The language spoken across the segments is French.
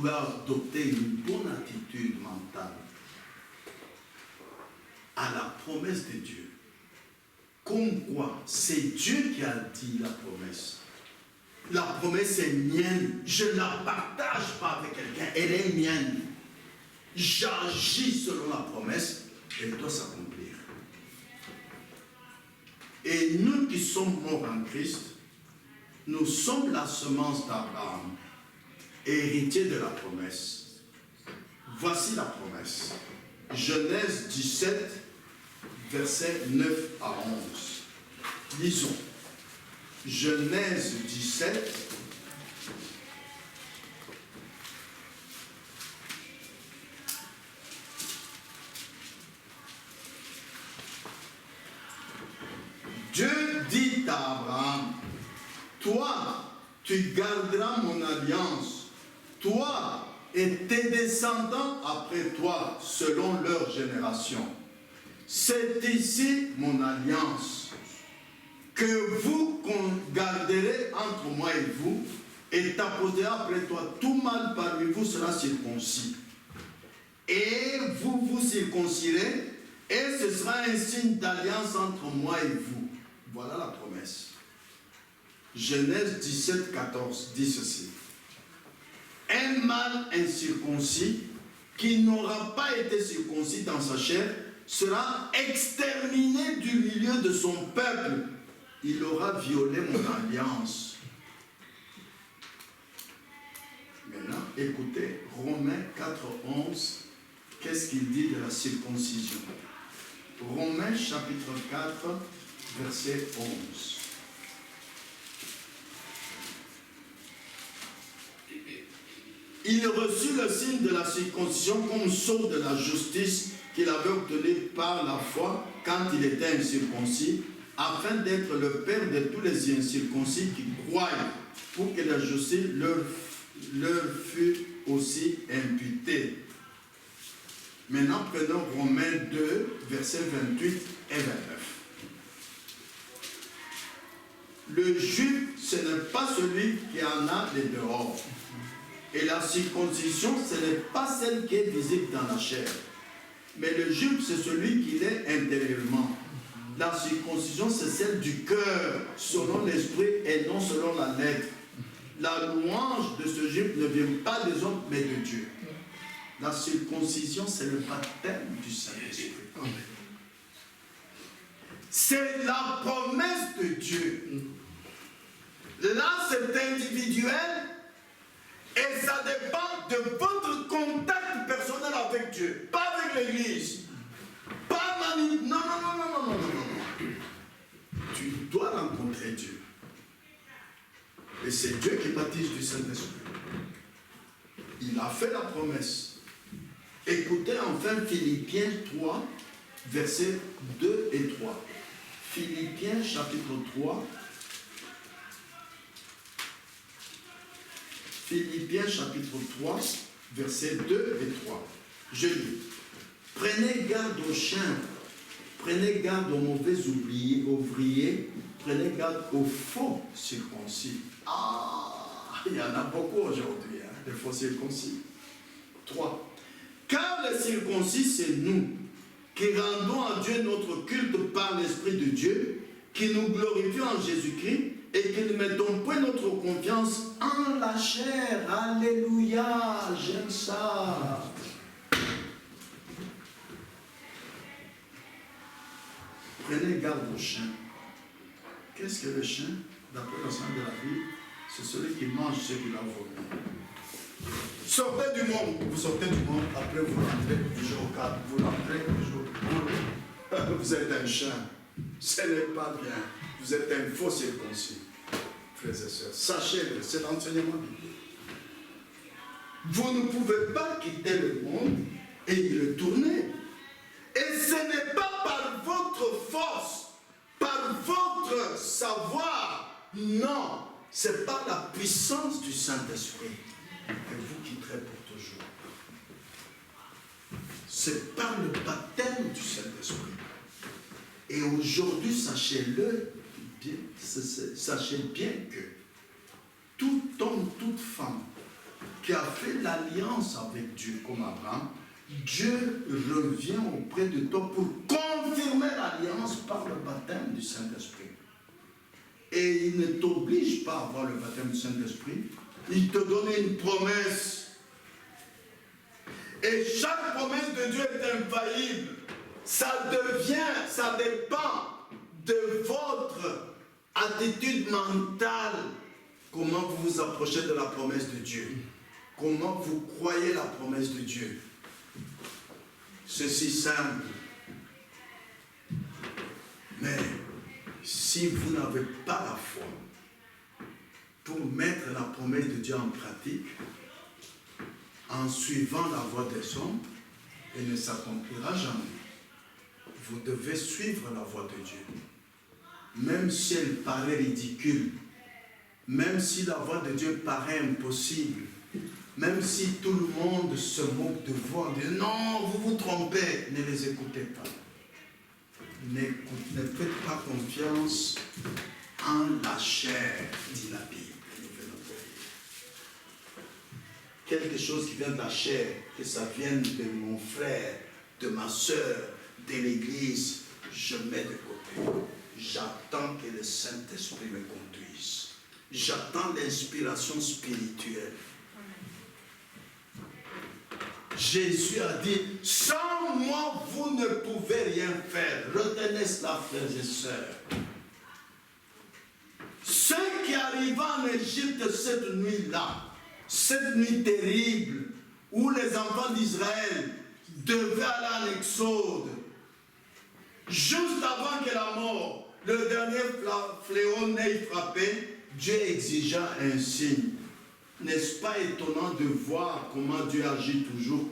pouvez adopter une bonne attitude mentale à la promesse de Dieu. Comme quoi, c'est Dieu qui a dit la promesse. La promesse est mienne. Je ne la partage pas avec quelqu'un. Elle est mienne. J'agis selon la promesse. Elle doit s'accomplir. Et nous qui sommes morts en Christ, nous sommes la semence d'Abraham, héritier de la promesse. Voici la promesse. Genèse 17, versets 9 à 11. Lisons. Genèse 17, Dieu dit à Abraham, toi, tu garderas mon alliance, toi et tes descendants après toi, selon leur génération. C'est ici mon alliance, que vous garderez entre moi et vous, et t'apposera après toi tout mâle parmi vous sera circoncis. Et vous vous circoncirez, et ce sera un signe d'alliance entre moi et vous. Voilà la promesse. Genèse 17, 14 dit ceci. Un mâle incirconcis qui n'aura pas été circoncis dans sa chair sera exterminé du milieu de son peuple. Il aura violé mon alliance. Maintenant, écoutez, Romains 4, 11, qu'est-ce qu'il dit de la circoncision? Romains chapitre 4, verset 11. Il reçut le signe de la circoncision comme sceau de la justice qu'il avait obtenu par la foi quand il était incirconcis, afin d'être le père de tous les incirconcis qui croient, pour que la justice leur fût aussi imputée. Maintenant, prenons Romains 2, versets 28 et 29. Le juif, ce n'est pas celui qui en a les dehors. Et la circoncision, ce n'est pas celle qui est visible dans la chair. Mais le juif, c'est celui qui l'est intérieurement. La circoncision, c'est celle du cœur, selon l'esprit et non selon la lettre. La louange de ce juif ne vient pas des hommes, mais de Dieu. La circoncision, c'est le baptême du Saint-Esprit. C'est la promesse de Dieu. Là, c'est individuel et ça dépend de votre contact personnel avec Dieu, pas avec l'Église. Pas mani... Non. Tu dois rencontrer Dieu. Et c'est Dieu qui baptise du Saint-Esprit. Il a fait la promesse. Écoutez enfin Philippiens 3, versets 2 et 3. Philippiens chapitre 3. Philippiens chapitre 3, versets 2 et 3. Je lis. Prenez garde aux chiens, prenez garde aux mauvais ouvriers, prenez garde aux faux circoncis. Ah, il y en a beaucoup aujourd'hui, hein, des faux circoncis. 3. Car les circoncis, c'est nous, qui rendons à Dieu notre culte par l'Esprit de Dieu, qui nous glorifions en Jésus-Christ, et qui ne mettons point notre confiance en la chair. Alléluia, j'aime ça. Prenez garde aux chiens. Qu'est-ce que le chien? D'après le sens de la Bible, c'est celui qui mange ce qu'il a vomi. Sortez du monde, vous sortez du monde, après vous rentrez du jour 4, vous rentrez du jour 1. Vous êtes un chien. Ce n'est pas bien. Vous êtes un faux circoncis. Frères et sœurs, sachez-le, c'est l'enseignement biblique. Vous ne pouvez pas quitter le monde et y retourner. Et ce n'est pas par votre force, par votre savoir. Non, c'est par la puissance du Saint-Esprit que vous quitterez pour toujours. C'est par le baptême du Saint-Esprit. Et aujourd'hui, sachez-le bien, sachez bien que tout homme, toute femme qui a fait l'alliance avec Dieu comme Abraham, Dieu revient auprès de toi pour confirmer l'alliance par le baptême du Saint-Esprit. Et il ne t'oblige pas à avoir le baptême du Saint-Esprit, il te donne une promesse. Et chaque promesse de Dieu est infaillible. Ça dépend de votre attitude mentale. Comment vous vous approchez de la promesse de Dieu. Comment vous croyez la promesse de Dieu. C'est si simple. Mais si vous n'avez pas la foi pour mettre la promesse de Dieu en pratique, en suivant la voie des hommes, elle ne s'accomplira jamais. Vous devez suivre la voie de Dieu. Même si elle paraît ridicule, même si la voie de Dieu paraît impossible, même si tout le monde se moque de vous en disant non, vous vous trompez, ne les écoutez pas. Ne faites pas confiance en la chair, dit la Bible. Quelque chose qui vient de la chair, que ça vienne de mon frère, de ma soeur, de l'église, je mets de côté. J'attends que le Saint-Esprit me conduise. J'attends l'inspiration spirituelle. Jésus a dit, sans moi, vous ne pouvez rien faire. Retenez cela, frères et sœurs. Ce qui arriva en Égypte cette nuit-là, cette nuit terrible, où les enfants d'Israël devaient aller en exode, juste avant que la mort, le dernier fléau n'ait frappé, Dieu exigea un signe. N'est-ce pas étonnant de voir comment Dieu agit toujours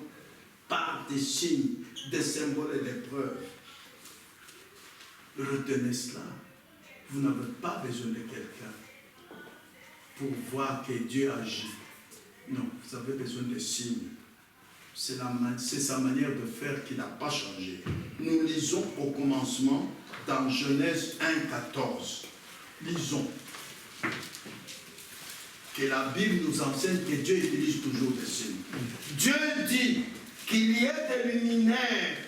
par des signes, des symboles et des preuves? Retenez cela. Vous n'avez pas besoin de quelqu'un pour voir que Dieu agit. Non, vous avez besoin de signes. C'est sa manière de faire qui n'a pas changé. Nous lisons au commencement dans Genèse 1,14. Lisons. Que la Bible nous enseigne que Dieu utilise toujours des signes. Dieu dit qu'il y ait des luminaires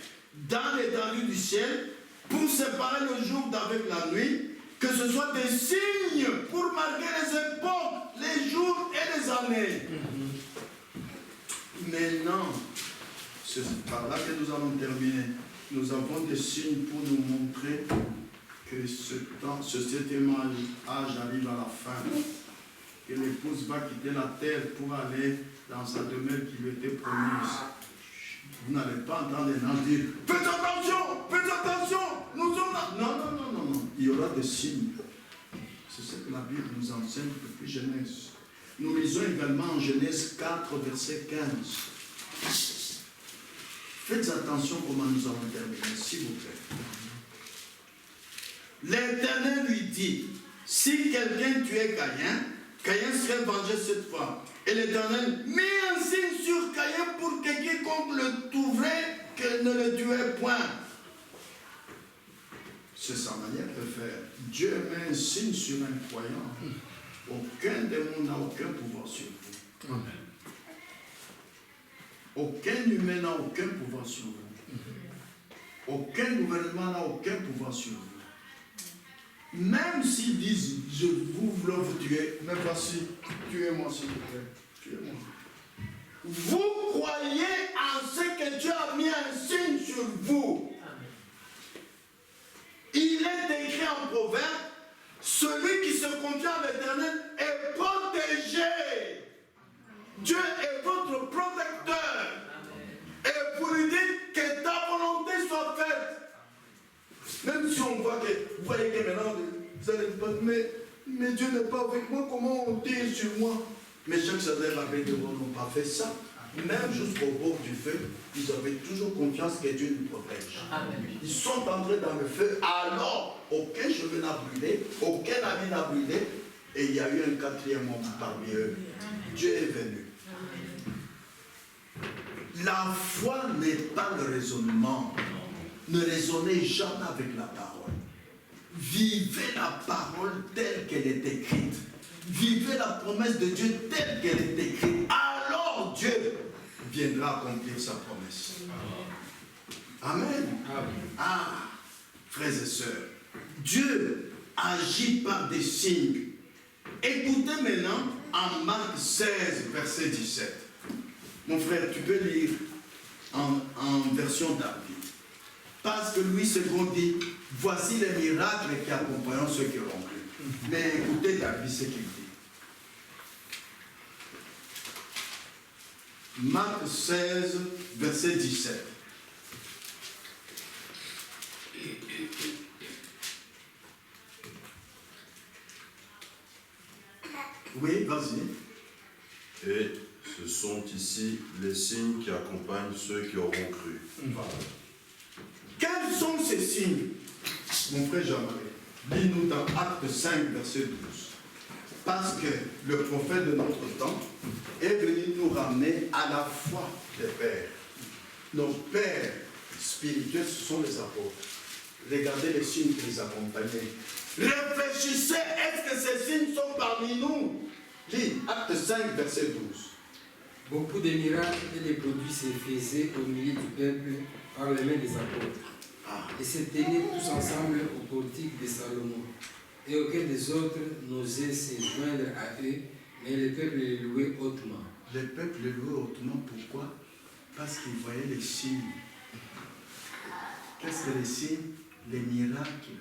dans l'étendue du ciel pour séparer le jour d'avec la nuit, que ce soit des signes pour marquer les époques, les jours et les années. Maintenant, c'est par là que nous allons terminer. Nous avons des signes pour nous montrer que ce septième âge arrive à la fin. Que l'épouse va quitter la terre pour aller dans sa demeure qui lui était promise. Vous n'allez pas entendre les gens dire « Faites attention, nous sommes là !» Non. Il y aura des signes. C'est ce que la Bible nous enseigne depuis Genèse. Nous lisons également en Genèse 4, verset 15. Faites attention comment nous allons terminer, s'il vous plaît. L'Éternel lui dit, si quelqu'un tuait Caïn serait vengé cette fois. Et l'Éternel mit un signe sur Caïn pour que quiconque le trouverait, qu'il ne le tuait point. C'est sa manière de faire. Dieu met un signe sur un croyant. Aucun démon n'a aucun pouvoir sur vous. Amen. Aucun humain n'a aucun pouvoir sur vous. Aucun gouvernement n'a aucun pouvoir sur vous. Même s'ils disent, je voulais vous tuer, mais voici, tuez-moi s'il vous plaît. Tuez-moi. Vous croyez en ce que Dieu a mis un signe sur vous. Il est écrit en Proverbe, celui qui se confie à l'Éternel est protégé. Dieu est votre protecteur. Et vous lui dites que ta volonté soit faite. Même si on voit que, vous voyez que maintenant, vous allez dire, mais Dieu n'est pas avec moi, comment on tire sur moi? Mais ceux qui s'adressent à la paix de vous n'ont pas fait ça. Même jusqu'au bord du feu, ils avaient toujours confiance que Dieu nous protège. Amen. Ils sont entrés dans le feu, alors aucun cheveu n'a brûlé, aucun habit n'a brûlé, et il y a eu un quatrième homme parmi eux. Dieu est venu. La foi n'est pas le raisonnement. Ne raisonnez jamais avec la parole. Vivez la parole telle qu'elle est écrite. Vivez la promesse de Dieu telle qu'elle est écrite. Alors Dieu viendra accomplir sa promesse. Amen. Ah, frères et sœurs, Dieu agit par des signes. Écoutez maintenant en Marc 16, verset 17. Mon frère, tu peux lire en version David. Parce que Louis II dit, voici les miracles qui accompagnent ceux qui auront cru. Mais écoutez David ce qu'il dit. Marc 16, verset 17. Oui, vas-y. Et ce sont ici les signes qui accompagnent ceux qui auront cru. Voilà. Quels sont ces signes? Mon frère Jean-Marie, lis-nous dans Acte 5, verset 12. Parce que le prophète de notre temps est venu nous ramener à la foi des pères. Nos pères spirituels, ce sont les apôtres. Regardez les signes qui les accompagnaient. Réfléchissez, est-ce que ces signes sont parmi nous? Lis, Acte 5, verset 12. Beaucoup de miracles et de produits se faisaient au milieu du peuple par les mains des apôtres. Et se tenaient tous ensemble au portique de Salomon. Et aucun des autres n'osait se joindre à eux, mais le peuple les louait hautement. Le peuple les louait hautement, pourquoi? Parce qu'ils voyaient les signes. Qu'est-ce que les signes? Les miracles.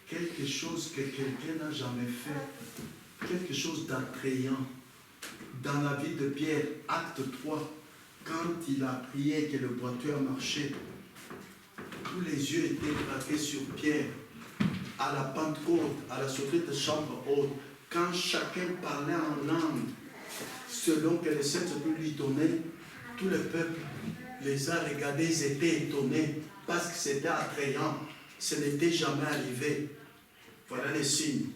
Quelque chose que quelqu'un n'a jamais fait. Quelque chose d'attrayant. Dans la vie de Pierre, acte 3, quand il a prié que le boiteux a marché, tous les yeux étaient braqués sur Pierre. À la Pentecôte, à la sortie de chambre haute, quand chacun parlait en langue, selon que le Saint-Esprit lui donnait, tout le peuple les a regardés, ils étaient étonnés, parce que c'était attrayant. Ce n'était jamais arrivé. Voilà les signes.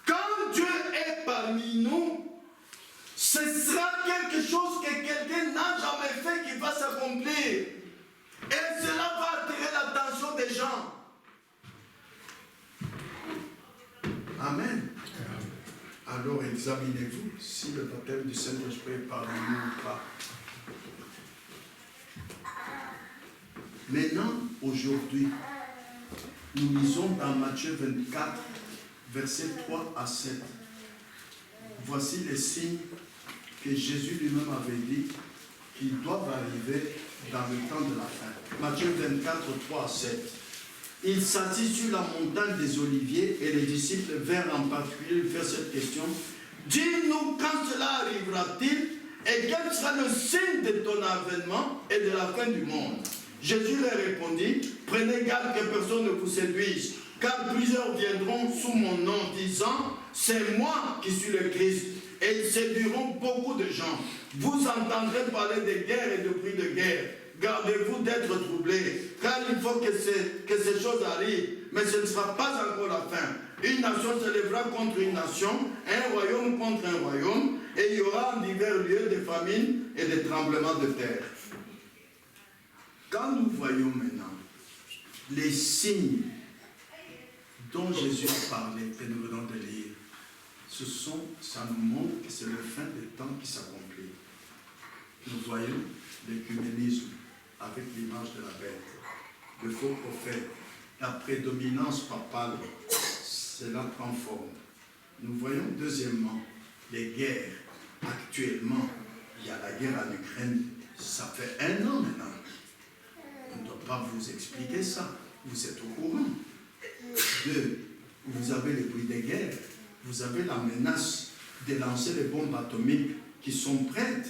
Quand Dieu est parmi nous, ce sera quelque chose que quelqu'un n'a jamais fait qui va s'accomplir. Et cela va attirer l'attention des gens. Amen. Alors examinez-vous si le baptême du Saint-Esprit est parmi nous ou pas. Maintenant, aujourd'hui, nous lisons dans Matthieu 24, versets 3 à 7. Voici les signes que Jésus lui-même avait dit qui doivent arriver dans le temps de la fin. Matthieu 24, 3 à 7. Il s'assit sur la montagne des Oliviers et les disciples vinrent en particulier lui faire cette question. Dis-nous quand cela arrivera-t-il et quel sera le signe de ton avènement et de la fin du monde? Jésus leur répondit, prenez garde que personne ne vous séduise, car plusieurs viendront sous mon nom disant, c'est moi qui suis le Christ. Et ils séduiront beaucoup de gens. Vous entendrez parler de guerre et de bruit de guerre. Gardez-vous d'être troublés, car il faut que ces choses arrivent, mais ce ne sera pas encore la fin. Une nation se lèvera contre une nation, un royaume contre un royaume, et il y aura en divers lieux des famines et des tremblements de terre. Quand nous voyons maintenant les signes dont Jésus a parlé, que nous venons de lire, ça nous montre que c'est le fin des temps qui s'accomplit. Nous voyons l'écuménisme avec l'image de la bête, le faux prophète, la prédominance papale, cela prend forme. Nous voyons deuxièmement les guerres. Actuellement, il y a la guerre en Ukraine, ça fait 1 an maintenant. On ne doit pas vous expliquer ça, vous êtes au courant. 2, vous avez le bruit des guerres, vous avez la menace de lancer les bombes atomiques qui sont prêtes.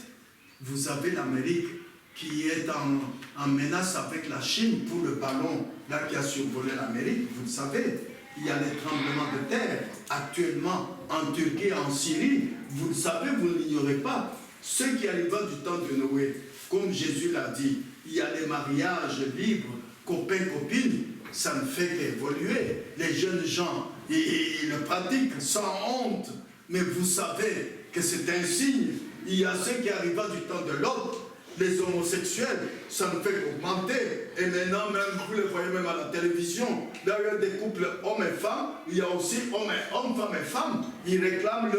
Vous avez l'Amérique qui est en menace avec la Chine pour le ballon là, qui a survolé l'Amérique. Vous le savez, il y a les tremblements de terre actuellement en Turquie et en Syrie. Vous le savez, vous ne l'ignorez pas. Ce qui arriva du temps de Noé, comme Jésus l'a dit, il y a les mariages libres, copains-copines, ça ne fait qu'évoluer. Les jeunes gens, ils le pratiquent sans honte. Mais vous savez que c'est un signe. Il y a ce qui arriva du temps de l'autre. Les homosexuels, ça ne fait qu'augmenter. Et maintenant, même, vous le voyez même à la télévision, derrière des couples hommes et femmes, il y a aussi hommes, femmes et femmes. Ils réclament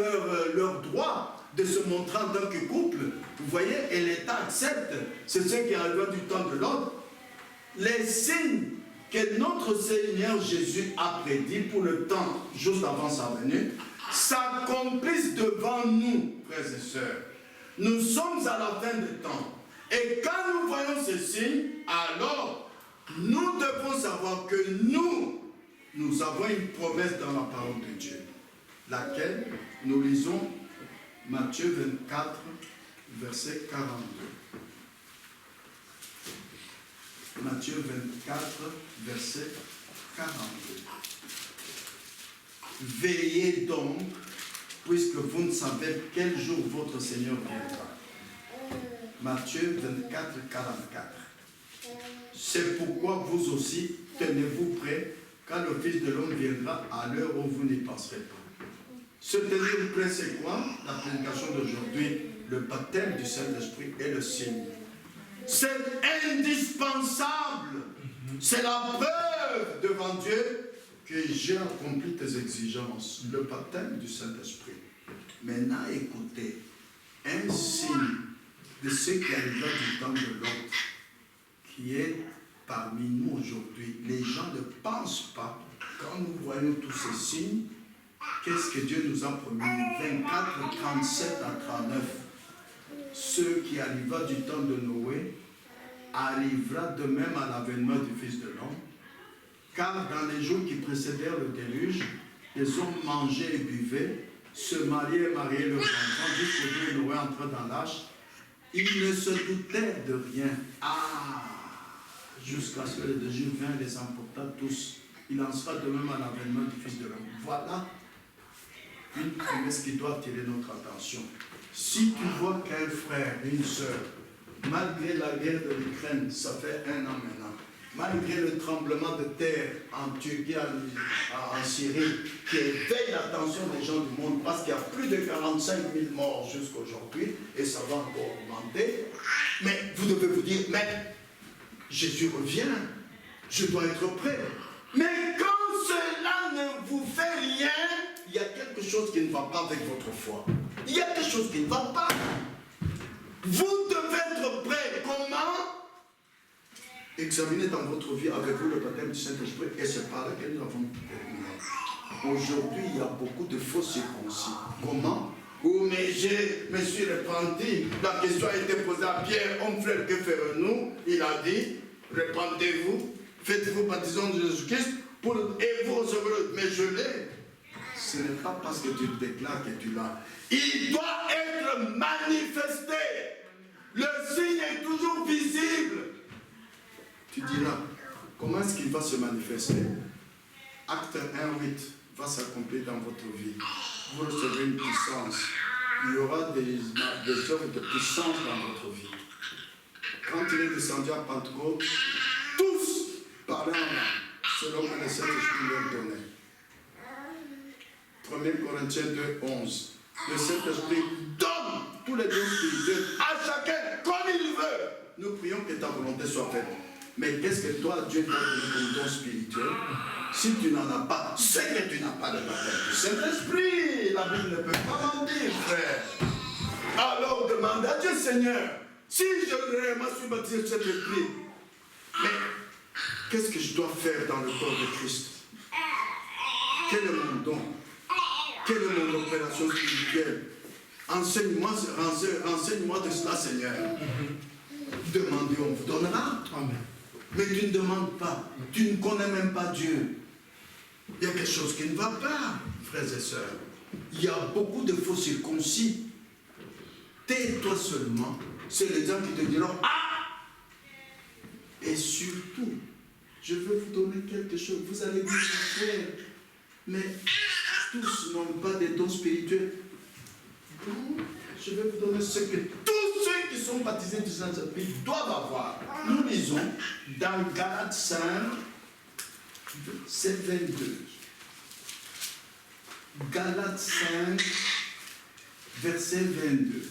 leurs droits. de se montrer en tant que couple. Vous voyez, et l'État accepte. C'est ce qui arrive du temps de l'autre. Les signes que notre Seigneur Jésus a prédit pour le temps juste avant sa venue s'accomplissent devant nous, frères et sœurs. Nous sommes à la fin des temps. Et quand nous voyons ces signes, alors nous devons savoir que nous avons une promesse dans la parole de Dieu, laquelle nous lisons Matthieu 24, verset 42. Matthieu 24, verset 42. Veillez donc, puisque vous ne savez quel jour votre Seigneur viendra. Matthieu 24, 44. C'est pourquoi vous aussi, tenez-vous prêts, quand le Fils de l'homme viendra à l'heure où vous n'y penserez pas. Se tenir prêt, c'est quoi? La prédication d'aujourd'hui, le baptême du Saint-Esprit et le signe. C'est indispensable. C'est la preuve devant Dieu que j'ai accompli tes exigences. Le baptême du Saint-Esprit. Maintenant, écoutez, un signe de ce qui arrivera du temps de l'autre, qui est parmi nous aujourd'hui. Les gens ne pensent pas, quand nous voyons tous ces signes, qu'est-ce que Dieu nous a promis? 24, 37 à 39. Ce qui arriva du temps de Noé arrivera de même à l'avènement du Fils de l'homme. Car dans les jours qui précédèrent le déluge, les hommes mangeaient et buvaient, se mariaient et mariaient leurs enfants, jusqu'au jour où Noé entra dans l'arche. Ils ne se doutèrent de rien. Jusqu'à ce que le déluge vint et les emporta tous. Il en sera de même à l'avènement du Fils de l'homme. Voilà une promesse qui doit attirer notre attention. Si tu vois qu'un frère, une sœur, malgré la guerre de l'Ukraine, ça fait 1 an maintenant, malgré le tremblement de terre en Turquie, en Syrie, qui éveille l'attention des gens du monde, parce qu'il y a plus de 45 000 morts jusqu'à aujourd'hui, et ça va encore augmenter, mais vous devez vous dire, mais Jésus revient, je dois être prêt. Mais quand cela ne vous fait rien, il y a quelque chose qui ne va pas avec votre foi. Il y a quelque chose qui ne va pas. Vous devez être prêt. Comment? Examinez dans votre vie avec vous le baptême du Saint-Esprit, et c'est par là que nous avons terminé. Aujourd'hui, il y a beaucoup de faux circoncis. Comment? Oh, mais je me suis repenti. La question a été posée à Pierre, homme frère, que ferons-nous? Il a dit, repentez-vous, faites-vous baptiser de Jésus-Christ, et vous recevrez. Mais je l'ai. Ce n'est pas parce que tu te déclares que tu l'as. Il doit être manifesté. Le signe est toujours visible. Tu diras, comment est-ce qu'il va se manifester? Acte 1:8 va s'accomplir dans votre vie. Vous recevrez une puissance. Il y aura des œuvres de puissance dans votre vie. Quand il est descendu à Pentecôte, tous parlaient en langue, selon que le Saint-Esprit leur donnait. 1 Corinthiens 2:11. Le Saint-Esprit donne tous les dons spirituels à chacun comme il veut. Nous prions que ta volonté soit faite. Mais qu'est-ce que toi, Dieu t'a donné comme don spirituel? Si tu n'en as pas, c'est que tu n'as pas de baptême du Saint-Esprit. La Bible ne peut pas mentir, frère. Alors demande à Dieu, Seigneur, si je réellement suis baptisé du Saint-Esprit, mais qu'est-ce que je dois faire dans le corps de Christ? Quel est mon don? Quelle est mon opération spirituelle? Enseigne-moi de cela, Seigneur. Demandez, on vous donnera. Amen. Mais tu ne demandes pas. Tu ne connais même pas Dieu. Il y a quelque chose qui ne va pas, frères et sœurs. Il y a beaucoup de faux circoncis. Tais-toi seulement. C'est les gens qui te diront, ah! Et surtout, je veux vous donner quelque chose. Vous allez dire, frère, mais tous n'ont pas des dons spirituels. Je vais vous donner ce que tous ceux qui sont baptisés du Saint-Esprit doivent avoir. Nous lisons dans Galates 5, verset 22. Galates 5, verset 22.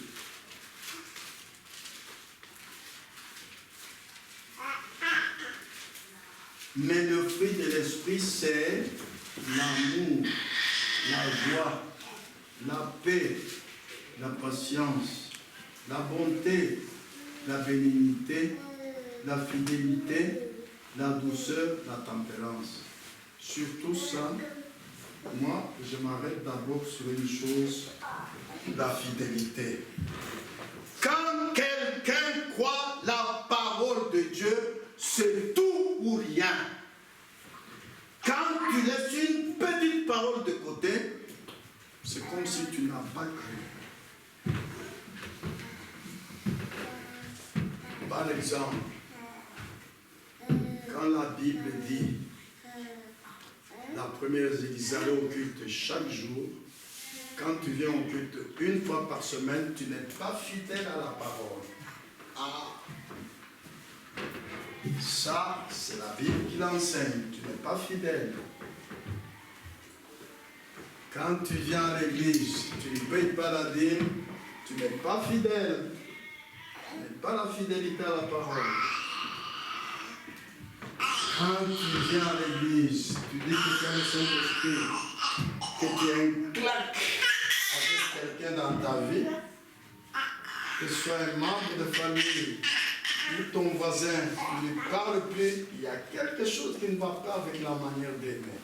Mais le fruit de l'esprit, c'est l'amour, la joie, la paix, la patience, la bonté, la bénignité, la fidélité, la douceur, la tempérance. Sur tout ça, moi, je m'arrête d'abord sur une chose, la fidélité. Quand quelqu'un croit la parole de Dieu, c'est tout ou rien. Quand tu laisses une petite parole de côté, c'est comme si tu n'as pas cru. Par exemple, quand la Bible dit, la première, ils allaient au culte chaque jour. Quand tu viens au culte une fois par semaine, tu n'es pas fidèle à la parole. Ah, ça, c'est la Bible qui l'enseigne. Tu n'es pas fidèle. Quand tu viens à l'église, tu ne payes pas la dîme, tu n'es pas fidèle. Tu n'es pas la fidélité à la parole. Quand tu viens à l'église, tu dis que tu as le Saint-Esprit, que tu as une claque avec quelqu'un dans ta vie, que ce soit un membre de famille ou ton voisin, tu ne parles plus, il y a quelque chose qui ne va pas avec la manière d'aimer.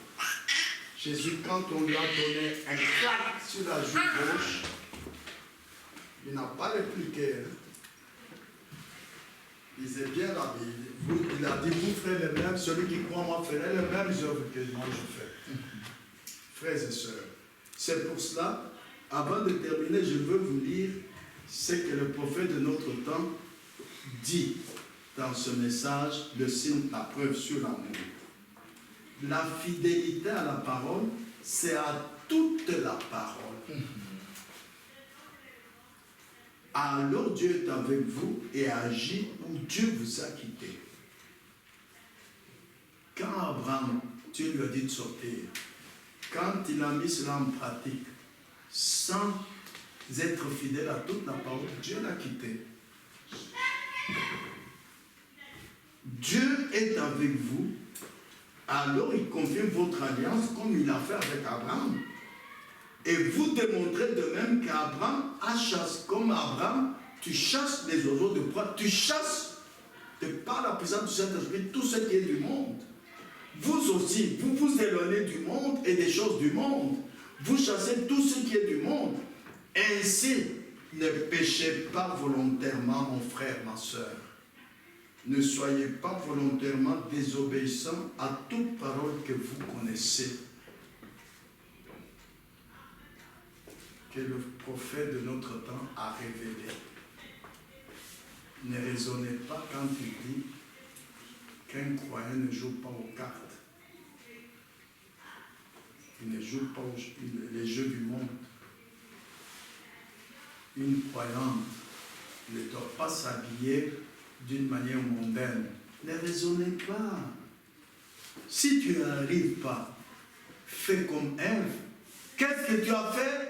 Jésus, quand on lui a donné un claque sur la joue gauche, il n'a pas répliqué. Lisez bien la Bible. Il a dit, vous ferez les mêmes, celui qui croit moi ferait les mêmes œuvres que moi je fais. Frères et sœurs, c'est pour cela, avant de terminer, je veux vous lire ce que le prophète de notre temps dit dans ce message, le signe, la preuve sur l'amour. La fidélité à la parole, c'est à toute la parole. Alors Dieu est avec vous et agit où Dieu vous a quitté. Quand Abraham, Dieu lui a dit de sortir, quand il a mis cela en pratique, sans être fidèle à toute la parole, Dieu l'a quitté. Dieu est avec vous, alors il confirme votre alliance comme il a fait avec Abraham. Et vous démontrez de même qu'Abraham a chassé, comme Abraham, tu chasses les oiseaux de proie, tu chasses par la présence du Saint-Esprit tout ce qui est du monde. Vous aussi, vous vous éloignez du monde et des choses du monde. Vous chassez tout ce qui est du monde. Ainsi, ne péchez pas volontairement, mon frère, ma soeur. Ne soyez pas volontairement désobéissants à toute parole que vous connaissez. Que le prophète de notre temps a révélé. Ne raisonnez pas quand il dit qu'un croyant ne joue pas aux cartes. Il ne joue pas les jeux du monde. Une croyante ne doit pas s'habiller d'une manière mondaine. Ne raisonnez pas. Si tu n'arrives pas, fais comme Ève. Qu'est-ce que tu as fait?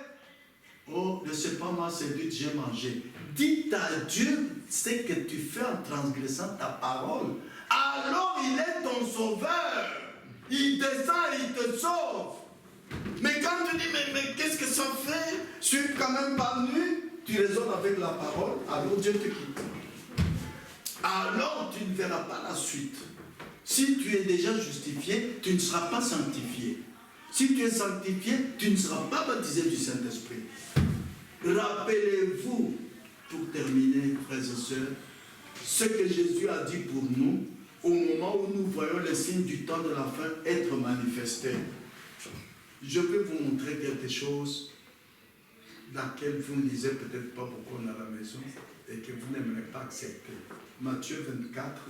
Oh, ne sais pas, moi, c'est du j'ai mangé. Dites à Dieu ce que tu fais en transgressant ta parole. Alors il est ton sauveur. Il descend et il te sauve. Mais quand tu dis, mais qu'est-ce que ça fait? Je suis quand même pas nu. Tu raisonnes avec la parole, alors Dieu te quitte. Alors tu ne verras pas la suite. Si tu es déjà justifié, tu ne seras pas sanctifié. Si tu es sanctifié, tu ne seras pas baptisé du Saint-Esprit. Rappelez-vous, pour terminer, frères et sœurs, ce que Jésus a dit pour nous au moment où nous voyons les signes du temps de la fin être manifestés. Je vais vous montrer quelque chose laquelle vous ne lisez peut-être pas beaucoup à la maison et que vous n'aimerez pas accepter. Matthieu 24.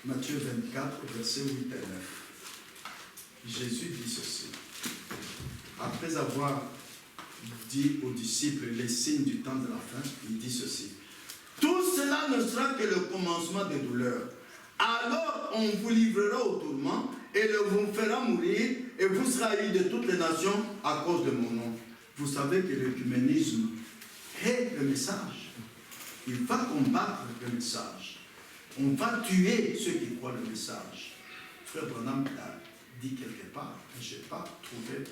Matthieu 24, versets 8 et 9. Jésus dit ceci. Après avoir dit aux disciples les signes du temps de la fin, il dit ceci. Tout cela ne sera que le commencement des douleurs. Alors on vous livrera au tourment et vous fera mourir et vous serez haïs de toutes les nations à cause de mon nom. Vous savez que l'œcuménisme est le message. Il va combattre le message. On va tuer ceux qui croient le message. Frère Branham l'a dit quelque part, mais je n'ai pas trouvé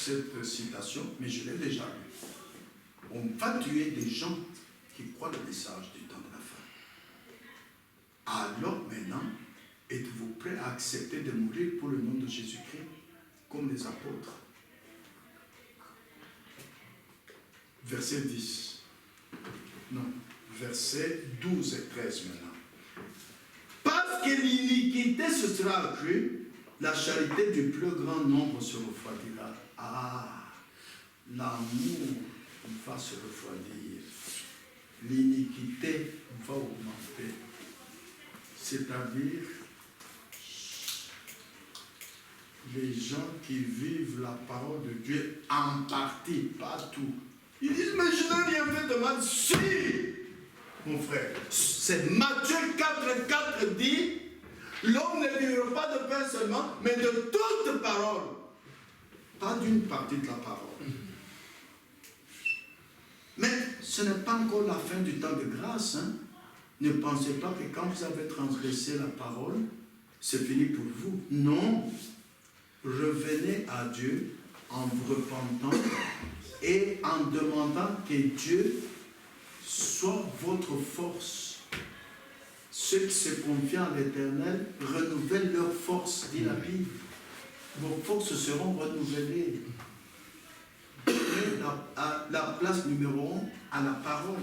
cette citation, mais je l'ai déjà lue. On va tuer des gens qui croient le message du temps de la fin. Alors maintenant, êtes-vous prêts à accepter de mourir pour le nom de Jésus-Christ, comme les apôtres? Verset 10. Non, versets 12 et 13 maintenant. Parce que l'iniquité se sera accrue, la charité du plus grand nombre se refroidira. Ah, l'amour va se refroidir. L'iniquité va augmenter. C'est-à-dire, les gens qui vivent la parole de Dieu en partie, pas tout. Ils disent, mais je n'ai rien fait de mal. Si, mon frère, c'est Matthieu 4,4 dit, l'homme ne vivra pas de pain seulement, mais de toute parole. Pas d'une partie de la parole. Mais ce n'est pas encore la fin du temps de grâce. Hein? Ne pensez pas que quand vous avez transgressé la parole, c'est fini pour vous. Non. Revenez à Dieu en vous repentant et en demandant que Dieu soit votre force. Ceux qui se confient à l'Éternel renouvellent leur force, dit la Bible. Vos forces seront renouvelées. La place numéro 1 à la parole.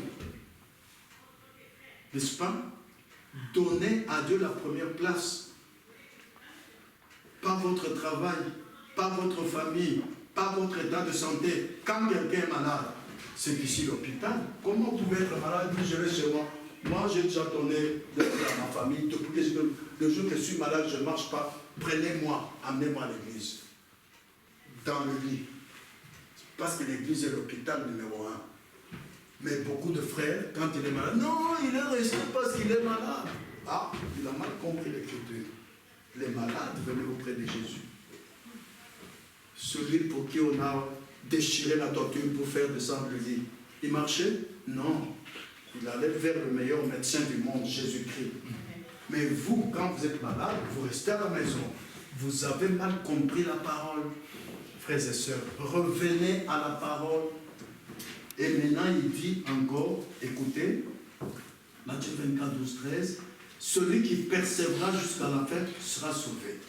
N'est-ce pas? Donnez à Dieu la première place. Pas votre travail, pas votre famille, pas votre état de santé. Quand quelqu'un est malade, c'est ici l'hôpital. Comment vous pouvez être malade? Je vais chez moi. Moi, j'ai déjà donné de à ma famille. Depuis le jour que je suis malade, je ne marche pas. Prenez-moi, amenez-moi à l'église. Dans le lit. Parce que l'église est l'hôpital numéro 1. Mais beaucoup de frères, quand il est malade, non, il est resté parce qu'il est malade. Ah, il a mal compris l'écriture. Les malades venaient auprès de Jésus. Celui pour qui on a déchiré la torture pour faire descendre le lit. Il marchait? Non. Il allait vers le meilleur médecin du monde, Jésus-Christ. Mais vous, quand vous êtes malade, vous restez à la maison. Vous avez mal compris la parole. Frères et sœurs, revenez à la parole. Et maintenant, il dit encore, écoutez, Matthieu 24, 12, 13, celui qui persévérera jusqu'à la fin sera sauvé.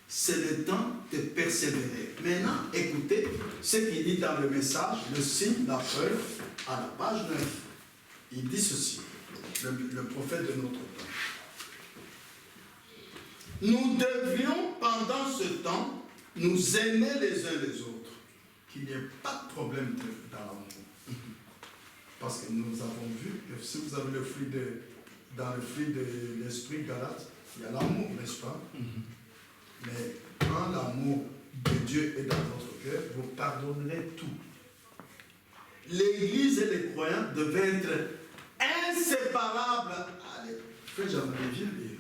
C'est le temps de persévérer. Maintenant, écoutez ce qu'il dit dans le message, le signe, la preuve, à la page 9. Il dit ceci, le prophète de notre temps. Nous devions, pendant ce temps, nous aimer les uns les autres. Qu'il n'y ait pas de problème dans l'amour. Parce que nous avons vu que si vous avez dans le fruit de l'esprit Galate, il y a l'amour, n'est-ce pas? Mais quand l'amour de Dieu est dans votre cœur, vous pardonnerez tout. L'Église et les croyants devaient être inséparables. Allez, frère Jean-Marie, viens lire.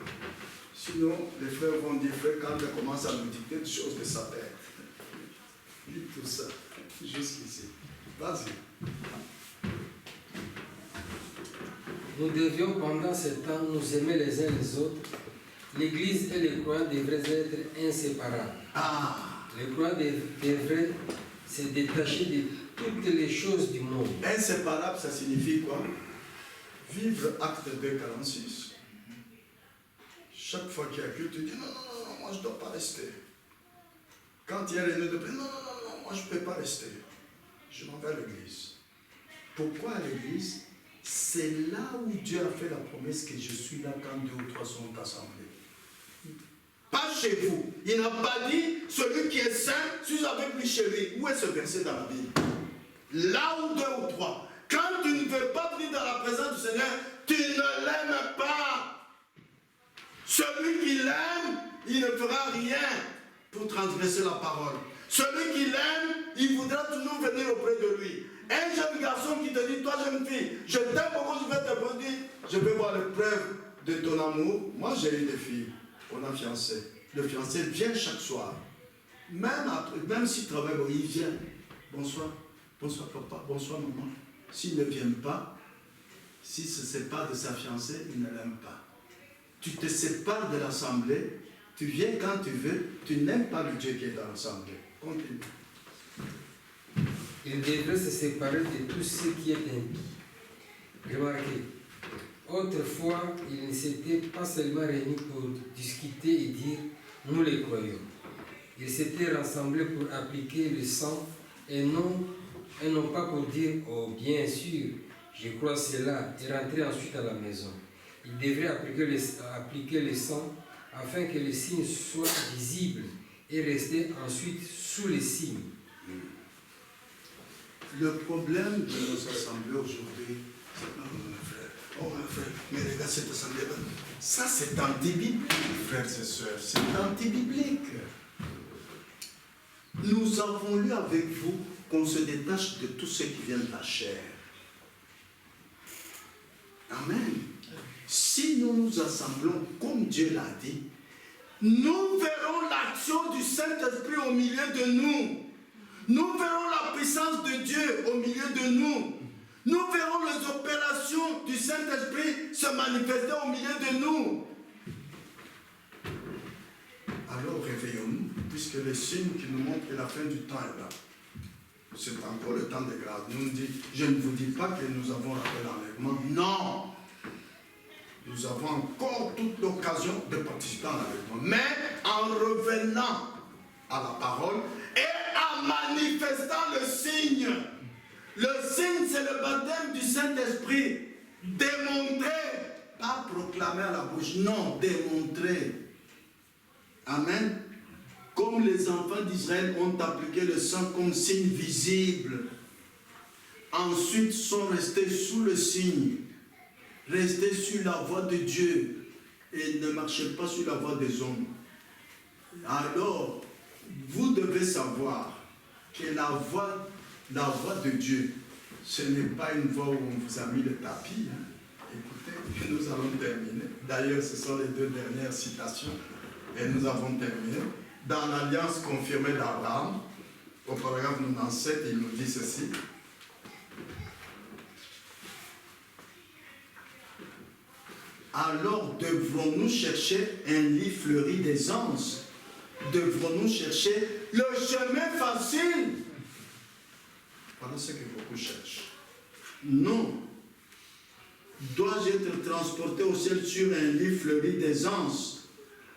Sinon, les frères vont dire, frère, quand ils commencent à nous dicter des choses de sa père. Lis tout ça, jusqu'ici. Vas-y. Nous devions pendant ce temps nous aimer les uns les autres. L'Église et les croyants devraient être inséparables. Ah. Les croyants devraient se détacher de toutes les choses du monde. Inséparable, ça signifie quoi? Vivre acte 2, 46. Chaque fois qu'il y a culte, tu dis non, moi je ne dois pas rester. Quand il y a réunion de prière, non, moi je ne peux pas rester. Je m'en vais à l'église. Pourquoi à l'église? C'est là où Dieu a fait la promesse que je suis là quand 2 ou 3 sont assemblés. Pas chez vous. Il n'a pas dit celui qui est saint, si vous avez pris chez lui. Où est ce verset dans la Bible? Là où 2 ou 3. Quand tu ne veux pas venir dans la présence du Seigneur, tu ne l'aimes pas. Celui qui l'aime, il ne fera rien pour transgresser la parole. Celui qui l'aime, il voudra toujours venir auprès de lui. Un jeune garçon qui te dit, toi jeune fille, je t'aime beaucoup, je vais te produire, je vais voir les preuves de ton amour. Moi j'ai eu des filles, on a fiancé. Le fiancé vient chaque soir. Même s'il travaille, il vient. Bonsoir, bonsoir papa, bonsoir maman. S'il ne vient pas, s'il se sépare de sa fiancée, il ne l'aime pas. Tu te sépares de l'assemblée, tu viens quand tu veux, tu n'aimes pas le Dieu qui est dans l'assemblée. Continue. Il devrait se séparer de tout ce qui est impie. Remarquez, autrefois, ils ne s'étaient pas seulement réunis pour discuter et dire « nous les croyons ». Ils s'étaient rassemblés pour appliquer le sang et non pas pour dire « oh bien sûr, je crois cela » et rentrer ensuite à la maison. Ils devraient appliquer le sang afin que les signes soient visibles et rester ensuite sous les signes. Le problème de nos assemblées aujourd'hui, frère, mais regarde cette assemblée, ça c'est anti-biblique, frères et sœurs, c'est anti-biblique. Nous avons lu avec vous qu'on se détache de tout ce qui vient de la chair. Amen. Si nous nous assemblons comme Dieu l'a dit, nous verrons l'action du Saint-Esprit au milieu de nous. Nous verrons la puissance de Dieu au milieu de nous. Nous verrons les opérations du Saint-Esprit se manifester au milieu de nous. Alors réveillons-nous, puisque le signe qui nous montre que la fin du temps est là. C'est encore le temps de grâce. Nous dit, je ne vous dis pas que nous avons raté l'enlèvement. Non! Nous avons encore toute l'occasion de participer à l'enlèvement. Mais en revenant à la parole et en manifestant le signe. Le signe, c'est le baptême du Saint-Esprit. Démontrer, pas proclamer à la bouche, non, démontrer. Amen. Comme les enfants d'Israël ont appliqué le sang comme signe visible, ensuite sont restés sous le signe, restés sur la voie de Dieu et ne marchaient pas sur la voie des hommes. Alors, vous devez savoir que la voie de Dieu, ce n'est pas une voie où on vous a mis le tapis. Écoutez, nous allons terminer. D'ailleurs, ce sont les 2 dernières citations. Et nous avons terminé. Dans l'alliance confirmée d'Abraham, au paragraphe 97, il nous dit ceci. Alors devrons-nous chercher un lit fleuri d'aisance? Devrons-nous chercher le chemin facile? Voilà ce que beaucoup cherchent. Non. Dois-je être transporté au ciel sur un lit fleuri d'aisance,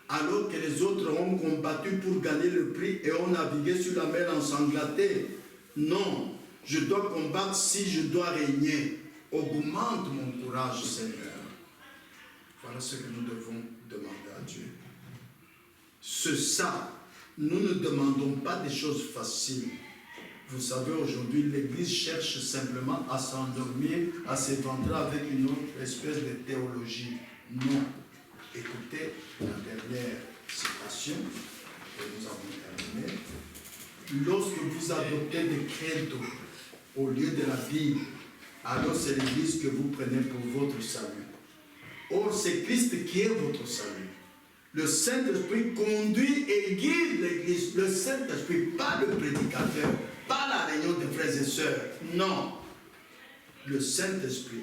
alors que les autres ont combattu pour gagner le prix et ont navigué sur la mer ensanglantée? Non. Je dois combattre si je dois régner. Augmente mon courage, Seigneur. Voilà ce que nous devons demander à Dieu. C'est ça. Nous ne demandons pas des choses faciles. Vous savez, aujourd'hui, l'Église cherche simplement à s'endormir, à s'éventrer avec une autre espèce de théologie. Non. Écoutez la dernière citation, et nous avons terminé. Lorsque vous adoptez des credos au lieu de la Bible, alors c'est l'Église que vous prenez pour votre salut. Or, c'est Christ qui est votre salut. Le Saint-Esprit conduit et guide l'Église. Le Saint-Esprit, pas le prédicateur, pas la réunion des frères et sœurs. Non. Le Saint-Esprit.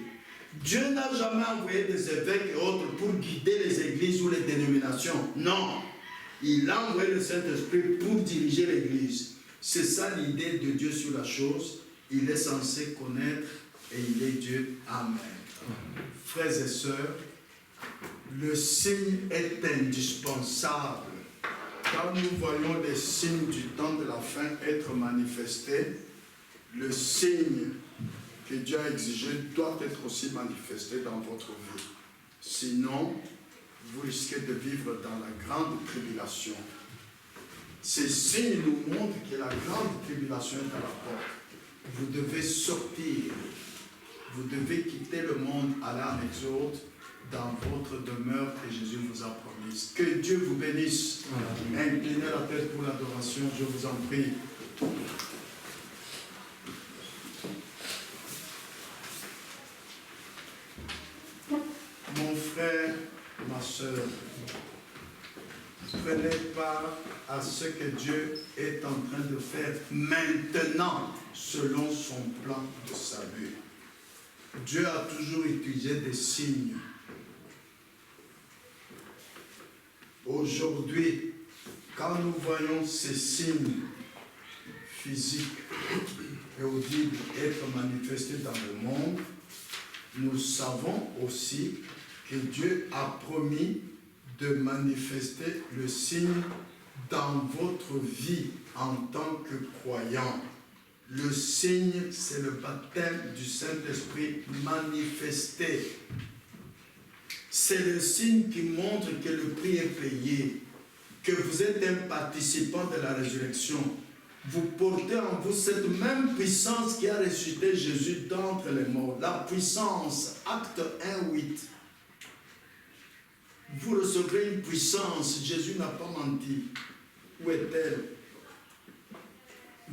Dieu n'a jamais envoyé des évêques et autres pour guider les églises ou les dénominations. Non. Il a envoyé le Saint-Esprit pour diriger l'Église. C'est ça l'idée de Dieu sur la chose. Il est censé connaître et il est Dieu. Amen. Frères et sœurs, le signe est indispensable. Quand nous voyons les signes du temps de la fin être manifestés, le signe que Dieu a exigé doit être aussi manifesté dans votre vie. Sinon, vous risquez de vivre dans la grande tribulation. Ces signes nous montrent que la grande tribulation est à la porte. Vous devez sortir. Vous devez quitter le monde, aller en exode dans votre demeure que Jésus vous a promise. Que Dieu vous bénisse. Inclinez la tête pour l'adoration, je vous en prie. Mon frère, ma soeur, prenez part à ce que Dieu est en train de faire maintenant selon son plan de salut. Dieu a toujours utilisé des signes. Aujourd'hui, quand nous voyons ces signes physiques, et audible être manifesté dans le monde, nous savons aussi que Dieu a promis de manifester le signe dans votre vie en tant que croyant. Le signe, c'est le baptême du Saint-Esprit manifesté. C'est le signe qui montre que le prix est payé, que vous êtes un participant de la résurrection. Vous portez en vous cette même puissance qui a ressuscité Jésus d'entre les morts. La puissance, acte 1:8. Vous recevrez une puissance, Jésus n'a pas menti. Où est-elle?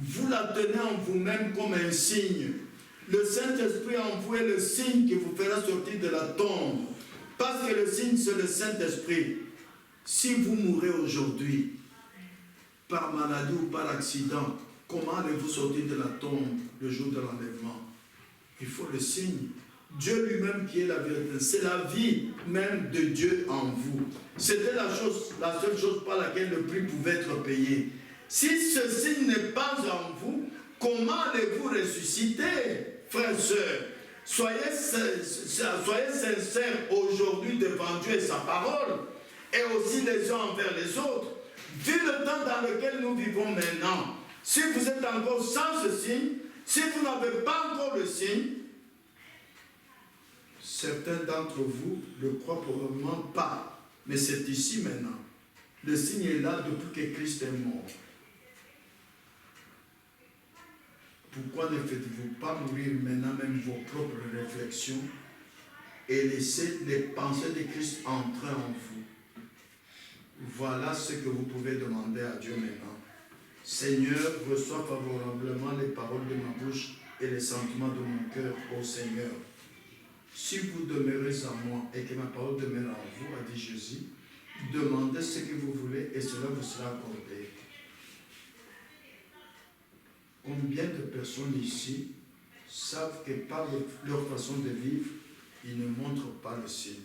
Vous la tenez en vous-même comme un signe. Le Saint-Esprit en vous est le signe qui vous fera sortir de la tombe. Parce que le signe, c'est le Saint-Esprit. Si vous mourrez aujourd'hui, par maladie ou par accident, comment allez-vous sortir de la tombe le jour de l'enlèvement? Il faut le signe. Dieu lui-même qui est la vérité, c'est la vie même de Dieu en vous. C'était la seule chose par laquelle le prix pouvait être payé. Si ce signe n'est pas en vous, comment allez-vous ressusciter, frères et sœurs? Soyez sincères aujourd'hui devant Dieu et sa parole, et aussi les uns envers les autres. Vu le temps dans lequel nous vivons maintenant, si vous êtes encore sans ce signe, si vous n'avez pas encore le signe, certains d'entre vous ne le croient probablement pas, mais c'est ici maintenant. Le signe est là depuis que Christ est mort. Pourquoi ne faites-vous pas mourir maintenant même vos propres réflexions et laissez les pensées de Christ entrer en vous? Voilà ce que vous pouvez demander à Dieu maintenant. Seigneur, reçois favorablement les paroles de ma bouche et les sentiments de mon cœur, ô Seigneur. Si vous demeurez en moi et que ma parole demeure en vous, a dit Jésus, demandez ce que vous voulez et cela vous sera accordé. Combien de personnes ici savent que par leur façon de vivre, ils ne montrent pas le signe?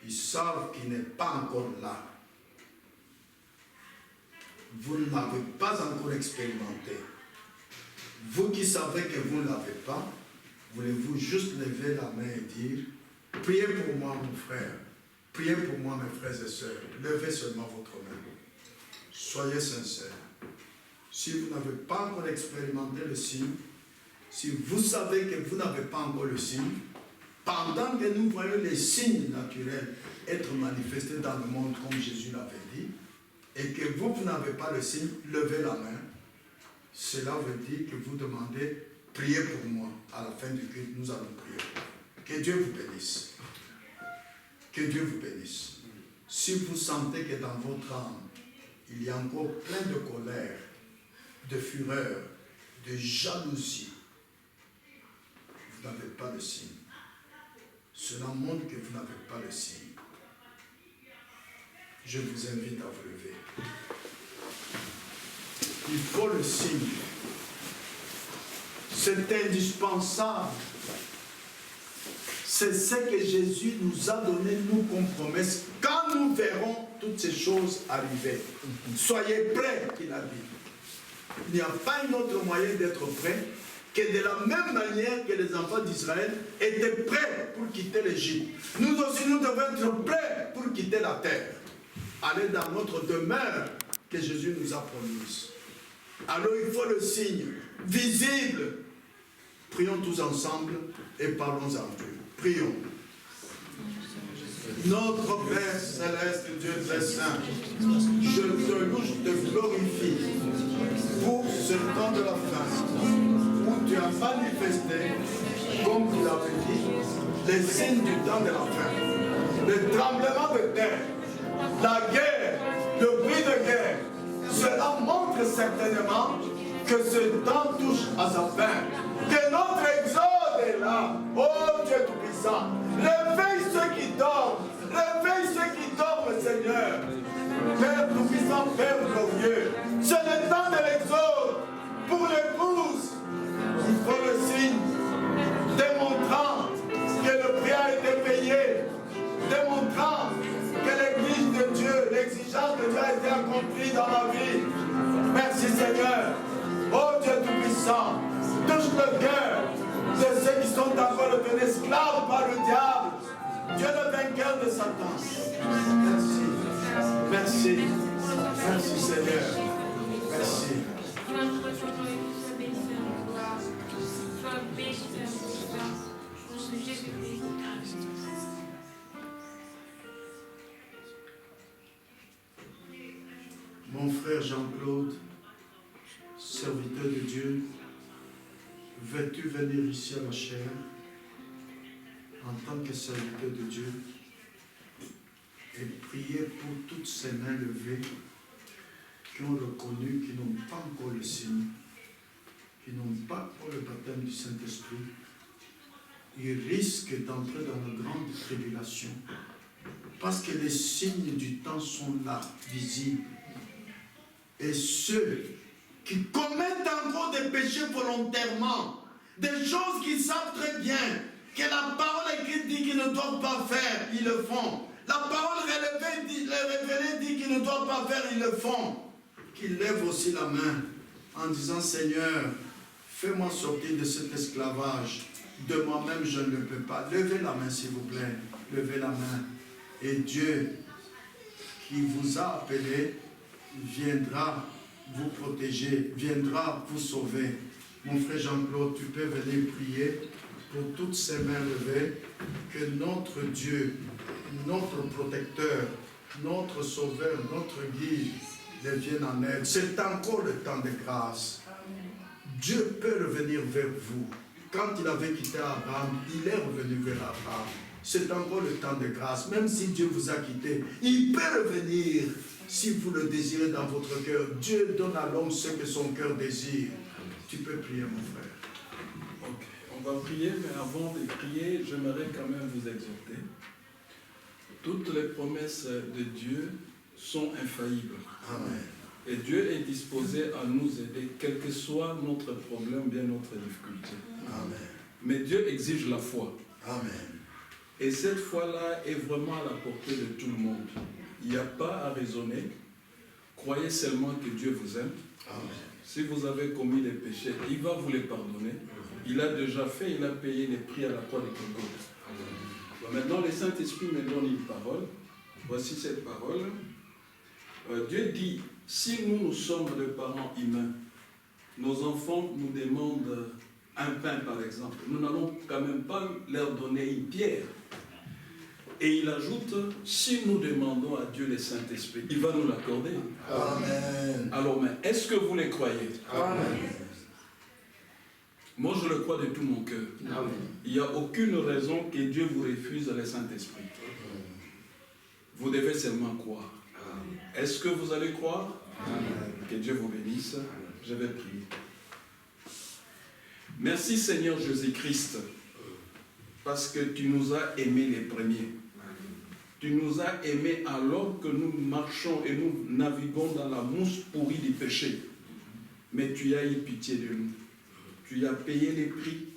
Ils savent qu'il n'est pas encore là. Vous ne l'avez pas encore expérimenté. Vous qui savez que vous ne l'avez pas, voulez-vous juste lever la main et dire, priez pour moi mon frère, priez pour moi mes frères et sœurs, levez seulement votre main. Soyez sincères. Si vous n'avez pas encore expérimenté le signe, si vous savez que vous n'avez pas encore le signe, pendant que nous voyons les signes naturels être manifestés dans le monde comme Jésus l'avait dit, et que vous n'avez pas le signe, levez la main. Cela veut dire que vous demandez, priez pour moi. À la fin du culte, nous allons prier. Que Dieu vous bénisse. Que Dieu vous bénisse. Si vous sentez que dans votre âme, il y a encore plein de colère, de fureur, de jalousie, vous n'avez pas le signe. Cela montre que vous n'avez pas le signe. Je vous invite à vous lever. Il faut le signe. C'est indispensable. C'est ce que Jésus nous a donné, nous, comme promesse, quand nous verrons toutes ces choses arriver. Soyez prêts, il a dit. Il n'y a pas un autre moyen d'être prêt que de la même manière que les enfants d'Israël étaient prêts pour quitter l'Égypte. Nous aussi, nous devons être prêts pour quitter la terre. Aller dans notre demeure que Jésus nous a promise. Alors il faut le signe visible. Prions tous ensemble et parlons en Dieu. Prions. Notre Père céleste, Dieu très saint, je te loue, je te glorifie pour ce temps de la fin où tu as manifesté, comme tu l'avais dit, les signes du temps de la fin. Le tremblement de terre, la guerre, le bruit de guerre, cela montre certainement que ce temps touche à sa fin. Que notre exode est là. Oh Dieu Tout-Puissant, réveille ceux qui dorment. Réveille ceux qui dorment, Seigneur. Père Tout-Puissant, Père glorieux, c'est le temps de l'exode pour l'épouse. Il faut le signe démontrant que le prix a été payé, démontrant que l'église de Dieu, l'exigence de Dieu a été accomplie dans la vie. Merci Seigneur. Oh Dieu Tout-Puissant. cœur de ceux qui sont encore devenus esclaves par le diable. Dieu le vainqueur de Satan. Merci. Merci. Merci Seigneur. Merci. Mon frère Jean-Claude, serviteur de Dieu, veux-tu venir ici à la chair en tant que serviteur de Dieu et prier pour toutes ces mains levées qui ont reconnu, qui n'ont pas encore le signe, qui n'ont pas encore le baptême du Saint-Esprit. Ils risquent d'entrer dans la grande tribulation parce que les signes du temps sont là, visibles. Et ceux qui commettent encore des péchés volontairement, des choses qu'ils savent très bien, que la parole écrite dit qu'ils ne doivent pas faire, ils le font. La parole révélée dit qu'ils ne doivent pas faire, ils le font. Qu'ils lèvent aussi la main en disant, Seigneur, fais-moi sortir de cet esclavage. De moi-même, je ne le peux pas. Levez la main, s'il vous plaît. Levez la main. Et Dieu, qui vous a appelé, viendra vous protéger, viendra vous sauver. Mon frère Jean-Claude, tu peux venir prier pour toutes ces mains levées, que notre Dieu, notre protecteur, notre sauveur, notre guide, les vienne en aide. C'est encore le temps de grâce. Dieu peut revenir vers vous. Quand il avait quitté Abraham, il est revenu vers Abraham. C'est encore le temps de grâce. Même si Dieu vous a quitté, il peut revenir si vous le désirez dans votre cœur. Dieu donne à l'homme ce que son cœur désire. Tu peux prier, mon frère. Ok, on va prier, mais avant de prier, j'aimerais quand même vous exhorter. Toutes les promesses de Dieu sont infaillibles. Amen. Et Dieu est disposé à nous aider, quel que soit notre problème, bien notre difficulté. Amen. Mais Dieu exige la foi. Amen. Et cette foi-là est vraiment à la portée de tout le monde. Il n'y a pas à raisonner. Croyez seulement que Dieu vous aime. Amen. Si vous avez commis des péchés, il va vous les pardonner. Il a déjà fait, il a payé les prix à la croix de Golgotha. Bon, maintenant, le Saint-Esprit me donne une parole. Voici cette parole. Dieu dit, si nous sommes des parents humains, nos enfants nous demandent un pain par exemple, nous n'allons quand même pas leur donner une pierre. Et il ajoute, si nous demandons à Dieu le Saint-Esprit, il va nous l'accorder. Amen. Alors, mais est-ce que vous les croyez? Amen. Moi, je le crois de tout mon cœur. Amen. Il n'y a aucune raison que Dieu vous refuse le Saint-Esprit. Vous devez seulement croire. Est-ce que vous allez croire? Amen. Que Dieu vous bénisse. Je vais prier. Merci Seigneur Jésus-Christ, parce que tu nous as aimés les premiers. Tu nous as aimés alors que nous marchons et nous naviguons dans la mousse pourrie du péché. Mais tu as eu pitié de nous. Tu as payé les prix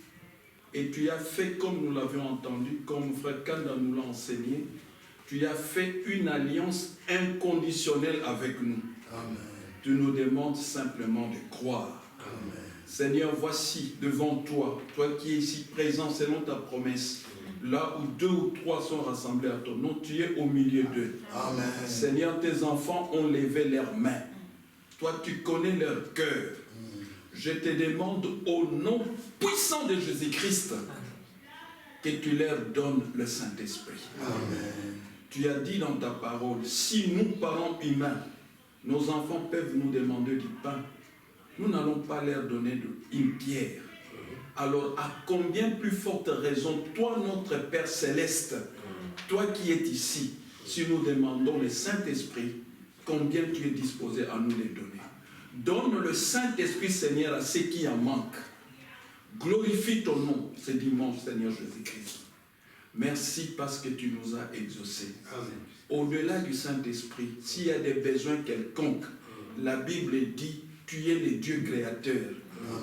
et tu as fait comme nous l'avions entendu, comme Frère Kanda nous l'a enseigné. Tu as fait une alliance inconditionnelle avec nous. Amen. Tu nous demandes simplement de croire. Amen. Seigneur, voici devant toi, toi qui es ici présent selon ta promesse, là où 2 ou 3 sont rassemblés à ton nom, tu es au milieu d'eux. Amen. Seigneur, tes enfants ont levé leurs mains. Toi, tu connais leur cœur. Je te demande au nom puissant de Jésus-Christ que tu leur donnes le Saint-Esprit. Amen. Tu as dit dans ta parole, si nous, parents humains, nos enfants peuvent nous demander du pain, nous n'allons pas leur donner une pierre. Alors, à combien plus forte raison, toi, notre Père Céleste, toi qui es ici, si nous demandons le Saint-Esprit, combien tu es disposé à nous les donner? Donne le Saint-Esprit, Seigneur, à ceux qui en manquent. Glorifie ton nom ce dimanche, Seigneur Jésus-Christ. Merci parce que tu nous as exaucés. Au-delà du Saint-Esprit, s'il y a des besoins quelconques, la Bible dit, tu es le Dieu créateur,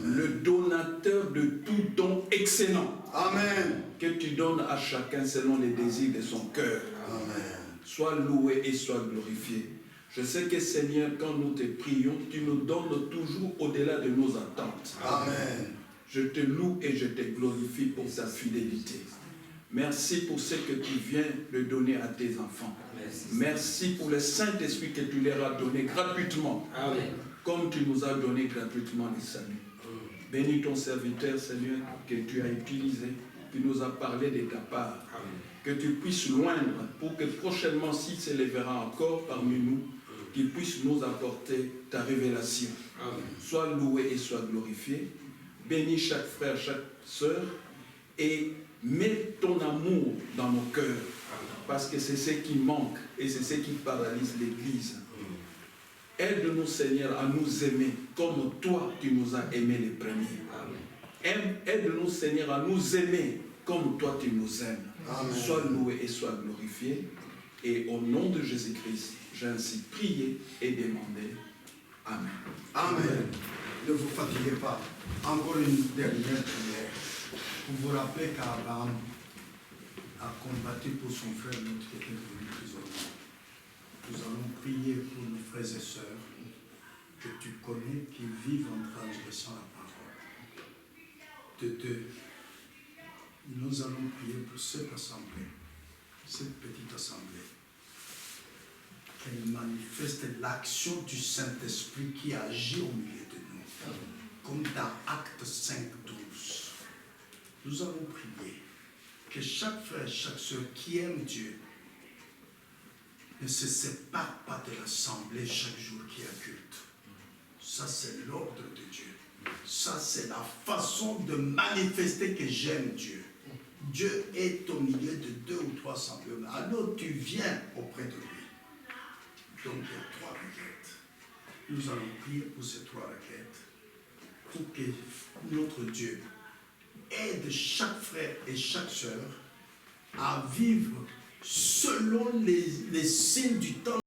le donateur de tout don excellent. Amen. Que tu donnes à chacun selon les désirs de son cœur. Amen. Sois loué et sois glorifié. Je sais que Seigneur, quand nous te prions, tu nous donnes toujours au-delà de nos attentes. Amen. Je te loue et je te glorifie pour ta fidélité. Merci pour ce que tu viens de donner à tes enfants. Merci pour le Saint-Esprit que tu leur as donné gratuitement. Amen. Comme tu nous as donné gratuitement le salut. Bénis ton serviteur, Seigneur, que tu as utilisé, qui nous a parlé de ta part. Amen. Que tu puisses loindre pour que prochainement, s'il s'élèvera encore parmi nous, qu'il puisse nous apporter ta révélation. Amen. Sois loué et sois glorifié. Bénis chaque frère, chaque sœur et mets ton amour dans nos cœurs. Parce que c'est ce qui manque et c'est ce qui paralyse l'Église. Aide-nous, Seigneur, à nous aimer comme toi, tu nous as aimés les premiers. Aide-nous, Seigneur, à nous aimer comme toi, tu nous aimes. Amen. Sois loué et sois glorifié. Et au nom de Jésus-Christ, j'ai ainsi prié et demandé. Amen. Amen. Ne vous fatiguez pas. Encore une dernière prière. Pour vous rappeler qu'Abraham a combattu pour son frère, l'autre qui était devenu prisonnier. Nous allons prier pour nos frères et sœurs que tu connais, qui vivent en transgressant la parole de Dieu. Nous allons prier pour cette assemblée, cette petite assemblée, qu'elle manifeste l'action du Saint-Esprit qui agit au milieu de nous, comme dans Acte 5:12. Nous allons prier que chaque frère, chaque sœur qui aime Dieu ne se sépare pas de l'assemblée chaque jour qui a culte. Ça, c'est l'ordre de Dieu. Ça, c'est la façon de manifester que j'aime Dieu. Dieu est au milieu de 2 ou 3 assemblées. Alors tu viens auprès de lui. Donc il y a 3 requêtes. Nous allons prier pour ces 3 requêtes pour que notre Dieu aide chaque frère et chaque sœur à vivre selon les signes du temps